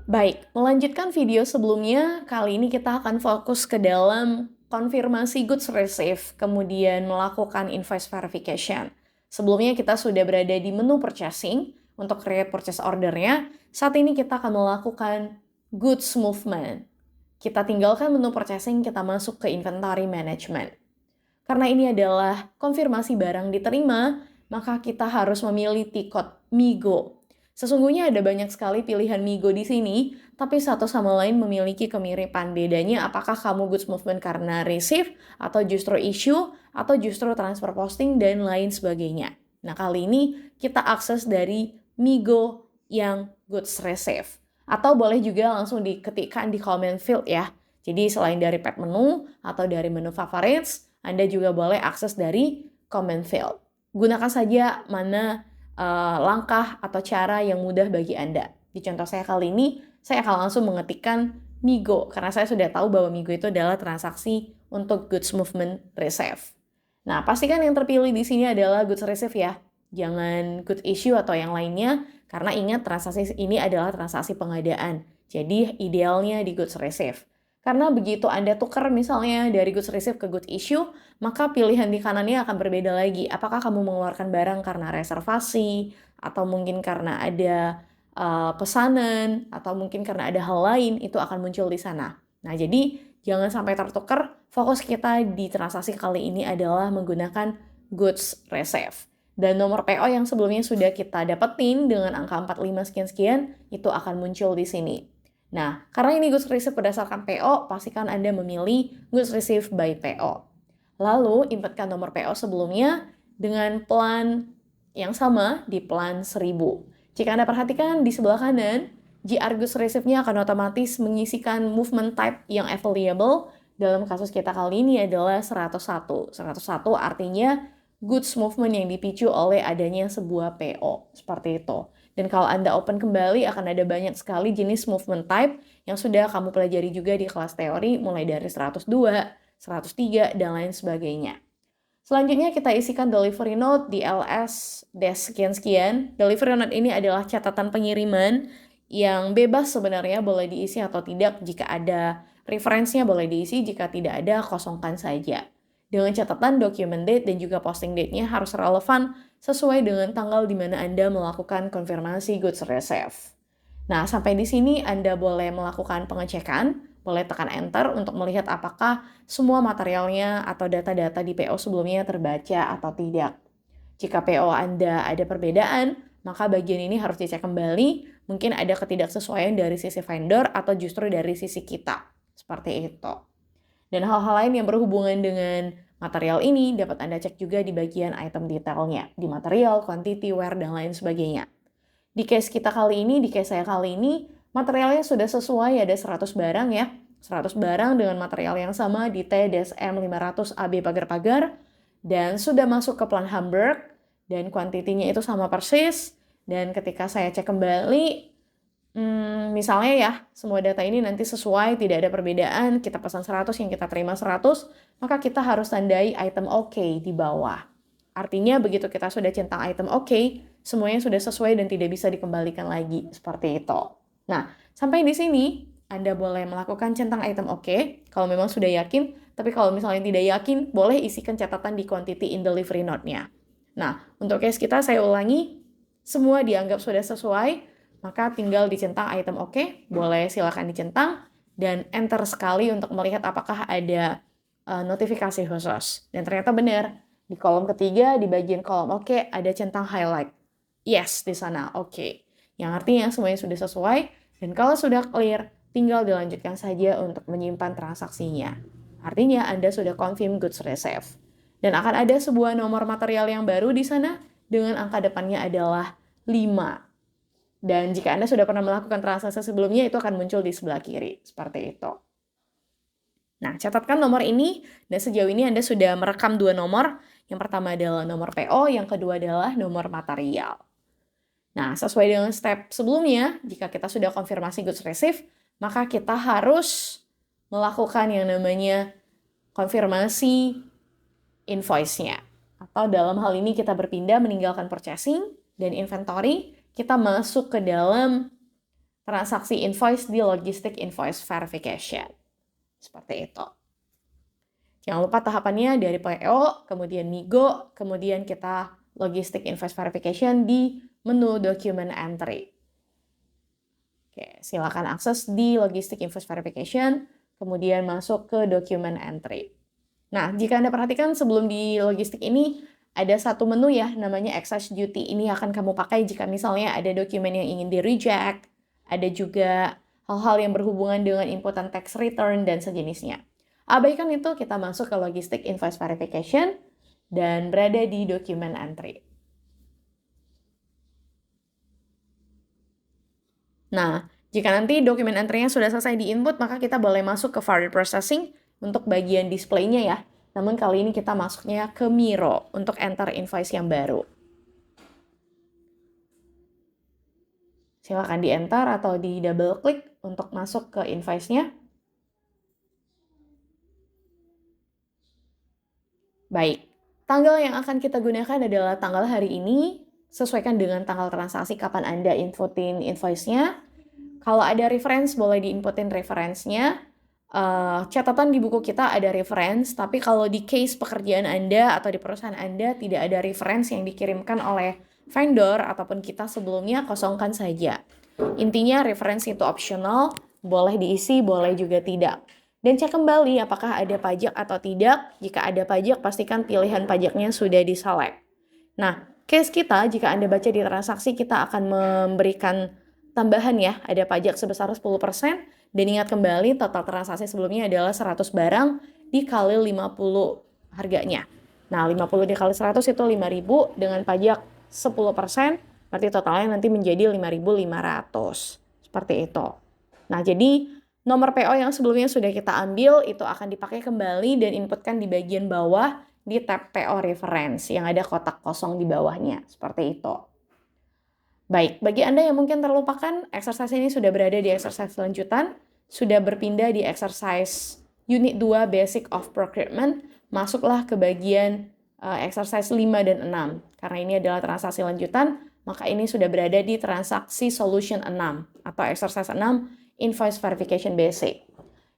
Baik, melanjutkan video sebelumnya, kali ini kita akan fokus ke dalam konfirmasi goods received, kemudian melakukan invoice verification. Sebelumnya kita sudah berada di menu purchasing untuk create purchase ordernya. Saat ini kita akan melakukan goods movement. Kita tinggalkan menu purchasing, kita masuk ke inventory management. Karena ini adalah konfirmasi barang diterima, maka kita harus memilih tiket MIGO. Sesungguhnya ada banyak sekali pilihan MIGO di sini, tapi satu sama lain memiliki kemiripan. Bedanya apakah kamu goods movement karena receive, atau justru issue, atau justru transfer posting, dan lain sebagainya. Nah, kali ini kita akses dari MIGO yang goods receive. Atau boleh juga langsung diketikkan di comment field ya. Jadi selain dari pet menu atau dari menu favorites, Anda juga boleh akses dari comment field. Gunakan saja mana langkah atau cara yang mudah bagi Anda. Di contoh saya kali ini, saya akan langsung mengetikkan MIGO, karena saya sudah tahu bahwa MIGO itu adalah transaksi untuk goods movement receive. Nah, pastikan yang terpilih di sini adalah goods receive ya. Jangan goods issue atau yang lainnya, karena ingat transaksi ini adalah transaksi pengadaan. Jadi idealnya di goods receive. Karena begitu Anda tukar misalnya dari goods receive ke goods issue, maka pilihan di kanannya akan berbeda lagi. Apakah kamu mengeluarkan barang karena reservasi, atau mungkin karena ada pesanan, atau mungkin karena ada hal lain, itu akan muncul di sana. Nah, jadi jangan sampai tertukar. Fokus kita di transaksi kali ini adalah menggunakan goods receive. Dan nomor PO yang sebelumnya sudah kita dapetin dengan angka 45 sekian-sekian, itu akan muncul di sini. Nah, karena ini goods received berdasarkan PO, pastikan Anda memilih goods received by PO. Lalu, inputkan nomor PO sebelumnya dengan plan yang sama di plan 1000. Jika Anda perhatikan di sebelah kanan, GR goods received-nya akan otomatis mengisikan movement type yang available. Dalam kasus kita kali ini adalah 101. 101 artinya goods movement yang dipicu oleh adanya sebuah PO. Seperti itu. Dan kalau Anda open kembali, akan ada banyak sekali jenis movement type yang sudah kamu pelajari juga di kelas teori, mulai dari 102, 103, dan lain sebagainya. Selanjutnya kita isikan delivery note di LS sekian-sekian. Delivery note ini adalah catatan pengiriman yang bebas sebenarnya, boleh diisi atau tidak. Jika ada referensinya boleh diisi, jika tidak ada kosongkan saja. Dengan catatan document date dan juga posting date-nya harus relevan sesuai dengan tanggal di mana Anda melakukan konfirmasi goods receive. Nah, sampai di sini Anda boleh melakukan pengecekan, boleh tekan enter untuk melihat apakah semua materialnya atau data-data di PO sebelumnya terbaca atau tidak. Jika PO Anda ada perbedaan, maka bagian ini harus dicek kembali, mungkin ada ketidaksesuaian dari sisi vendor atau justru dari sisi kita. Seperti itu. Dan hal-hal lain yang berhubungan dengan material ini dapat Anda cek juga di bagian item detailnya, di material, quantity, where, dan lain sebagainya. Di case kita kali ini, di case saya kali ini, materialnya sudah sesuai, ada 100 barang ya. 100 barang dengan material yang sama di T-M 500 AB pagar-pagar, dan sudah masuk ke plan Hamburg, dan kuantitinya itu sama persis, dan ketika saya cek kembali, misalnya ya, semua data ini nanti sesuai, tidak ada perbedaan, kita pesan 100, yang kita terima 100, maka kita harus tandai item OK di bawah. Artinya begitu kita sudah centang item OK, semuanya sudah sesuai dan tidak bisa dikembalikan lagi, seperti itu. Nah, sampai di sini, Anda boleh melakukan centang item OK, kalau memang sudah yakin, tapi kalau misalnya tidak yakin, boleh isikan catatan di quantity in delivery note-nya. Nah, untuk case kita saya ulangi, semua dianggap sudah sesuai, maka tinggal dicentang item OK, boleh silakan dicentang, dan enter sekali untuk melihat apakah ada notifikasi khusus. Dan ternyata benar, di kolom ketiga, di bagian kolom OK, ada centang highlight. Yes, di sana, OK. Yang artinya semuanya sudah sesuai, dan kalau sudah clear, tinggal dilanjutkan saja untuk menyimpan transaksinya. Artinya Anda sudah confirm goods receive. Dan akan ada sebuah nomor material yang baru di sana, dengan angka depannya adalah 5. Dan jika Anda sudah pernah melakukan transaksi sebelumnya, itu akan muncul di sebelah kiri, seperti itu. Nah, catatkan nomor ini, dan sejauh ini Anda sudah merekam 2 nomor. Yang pertama adalah nomor PO, yang kedua adalah nomor material. Nah, sesuai dengan step sebelumnya, jika kita sudah konfirmasi goods receive, maka kita harus melakukan yang namanya konfirmasi invoice-nya. Atau dalam hal ini kita berpindah meninggalkan purchasing dan inventory, kita masuk ke dalam transaksi invoice di logistic invoice verification. Seperti itu. Jangan lupa tahapannya dari PO, kemudian MIGO, kemudian kita logistic invoice verification di menu document entry. Oke, silakan akses di logistic invoice verification, kemudian masuk ke document entry. Nah, jika Anda perhatikan sebelum di logistik ini, ada satu menu ya, namanya excise duty. Ini akan kamu pakai jika misalnya ada dokumen yang ingin di-reject, ada juga hal-hal yang berhubungan dengan inputan tax return dan sejenisnya. Abaikan itu, kita masuk ke logistic invoice verification dan berada di document entry. Nah, jika nanti dokumen entry-nya sudah selesai di-input, maka kita boleh masuk ke further processing untuk bagian display-nya ya. Namun kali ini kita masuknya ke Miro untuk enter invoice yang baru. Silakan di-enter atau di-double klik untuk masuk ke invoice-nya. Baik, tanggal yang akan kita gunakan adalah tanggal hari ini, sesuaikan dengan tanggal transaksi kapan Anda inputin invoice-nya. Kalau ada reference, boleh di-inputin reference-nya. Catatan di buku kita ada reference, tapi kalau di case pekerjaan Anda atau di perusahaan Anda tidak ada reference yang dikirimkan oleh vendor ataupun kita sebelumnya, kosongkan saja. Intinya reference itu optional, boleh diisi, boleh juga tidak. Dan cek kembali apakah ada pajak atau tidak. Jika ada pajak, pastikan pilihan pajaknya sudah diselect. Nah, case kita, jika Anda baca di transaksi, kita akan memberikan tambahan ya, ada pajak sebesar 10%, dan ingat kembali total transaksi sebelumnya adalah 100 barang dikali 50 harganya. Nah, 50 dikali 100 itu 5.000 dengan pajak 10%, berarti totalnya nanti menjadi 5.500. Seperti itu. Nah, jadi nomor PO yang sebelumnya sudah kita ambil itu akan dipakai kembali dan inputkan di bagian bawah di tab PO reference yang ada kotak kosong di bawahnya. Seperti itu. Baik, bagi Anda yang mungkin terlupakan, exercise ini sudah berada di exercise lanjutan, sudah berpindah di exercise unit 2 Basic of Procurement, masuklah ke bagian exercise 5 dan 6. Karena ini adalah transaksi lanjutan, maka ini sudah berada di transaksi solution 6 atau exercise 6 Invoice Verification Basic.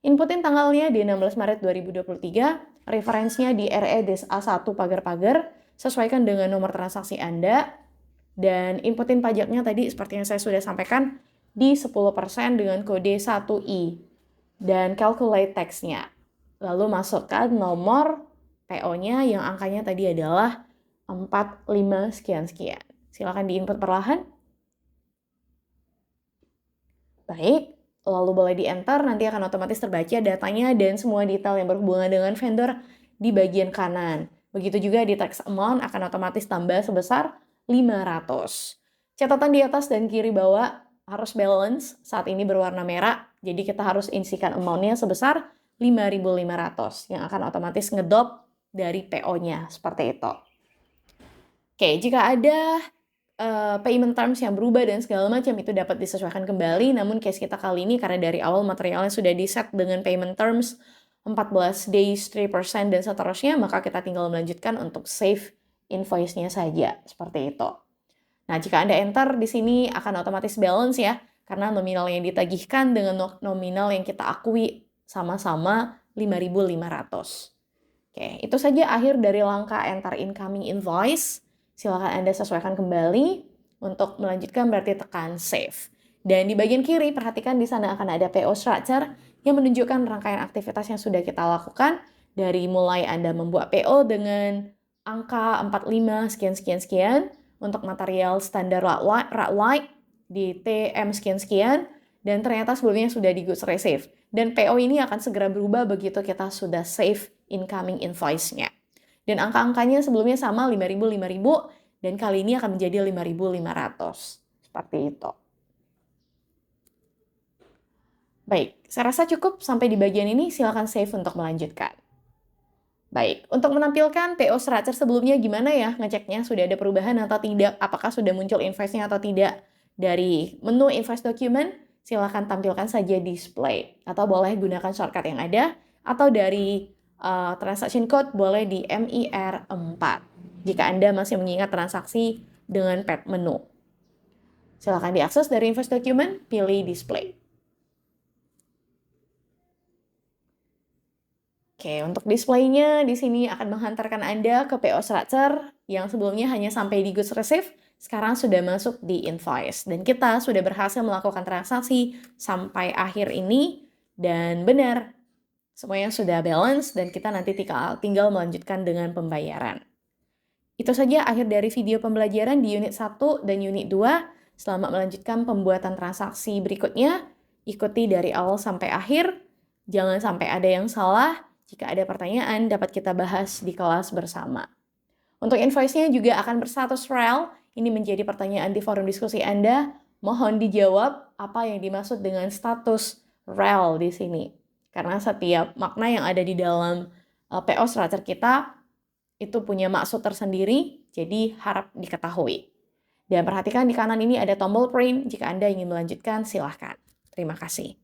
Inputin tanggalnya di 16 Maret 2023, referensinya di RE Des A1 pagar-pagar, sesuaikan dengan nomor transaksi Anda, dan inputin pajaknya tadi seperti yang saya sudah sampaikan di 10% dengan kode 1I, dan calculate tax-nya. Lalu masukkan nomor PO-nya yang angkanya tadi adalah 45 sekian-sekian. Silakan diinput perlahan. Baik, lalu boleh di-enter, nanti akan otomatis terbaca datanya dan semua detail yang berhubungan dengan vendor di bagian kanan. Begitu juga di tax amount akan otomatis tambah sebesar 500. Catatan di atas dan kiri bawah harus balance, saat ini berwarna merah, jadi kita harus isikan amount-nya sebesar 5.500 yang akan otomatis ngedop dari PO-nya, seperti itu. Oke, jika ada payment terms yang berubah dan segala macam itu dapat disesuaikan kembali, namun case kita kali ini karena dari awal materialnya sudah di-set dengan payment terms 14 days, 3% dan seterusnya, maka kita tinggal melanjutkan untuk save invoice-nya saja, seperti itu. Nah, jika Anda enter di sini akan otomatis balance ya, karena nominal yang ditagihkan dengan nominal yang kita akui sama-sama 5.500. Oke, itu saja akhir dari langkah enter incoming invoice. Silakan Anda sesuaikan kembali. Untuk melanjutkan berarti tekan save. Dan di bagian kiri perhatikan di sana akan ada PO structure yang menunjukkan rangkaian aktivitas yang sudah kita lakukan dari mulai Anda membuat PO dengan angka 45 sekian-sekian-sekian untuk material standar rat light di TM sekian-sekian dan ternyata sebelumnya sudah di goods receive. Dan PO ini akan segera berubah begitu kita sudah save incoming invoice-nya. Dan angka-angkanya sebelumnya sama 5.000, 5.000, dan kali ini akan menjadi 5.500. Seperti itu. Baik, saya rasa cukup sampai di bagian ini, silakan save untuk melanjutkan. Baik, untuk menampilkan PO structure sebelumnya gimana ya ngeceknya sudah ada perubahan atau tidak, apakah sudah muncul invoice-nya atau tidak. Dari menu invoice document, silakan tampilkan saja display, atau boleh gunakan shortcut yang ada, atau dari transaction code boleh di MIR4 jika Anda masih mengingat transaksi dengan pet menu. Silakan diakses dari Invoice Document, pilih Display. Oke, untuk displaynya di sini akan menghantarkan Anda ke PO Structure yang sebelumnya hanya sampai di Goods Received, sekarang sudah masuk di Invoice. Dan kita sudah berhasil melakukan transaksi sampai akhir ini, dan benar, semuanya sudah balance dan kita nanti tinggal melanjutkan dengan pembayaran. Itu saja akhir dari video pembelajaran di unit 1 dan unit 2. Selamat melanjutkan pembuatan transaksi berikutnya. Ikuti dari awal sampai akhir. Jangan sampai ada yang salah. Jika ada pertanyaan, dapat kita bahas di kelas bersama. Untuk invoice-nya juga akan berstatus rel. Ini menjadi pertanyaan di forum diskusi Anda. Mohon dijawab apa yang dimaksud dengan status rel di sini. Karena setiap makna yang ada di dalam PO Structure kita itu punya maksud tersendiri, jadi harap diketahui. Dan perhatikan di kanan ini ada tombol print. Jika Anda ingin melanjutkan, silahkan. Terima kasih.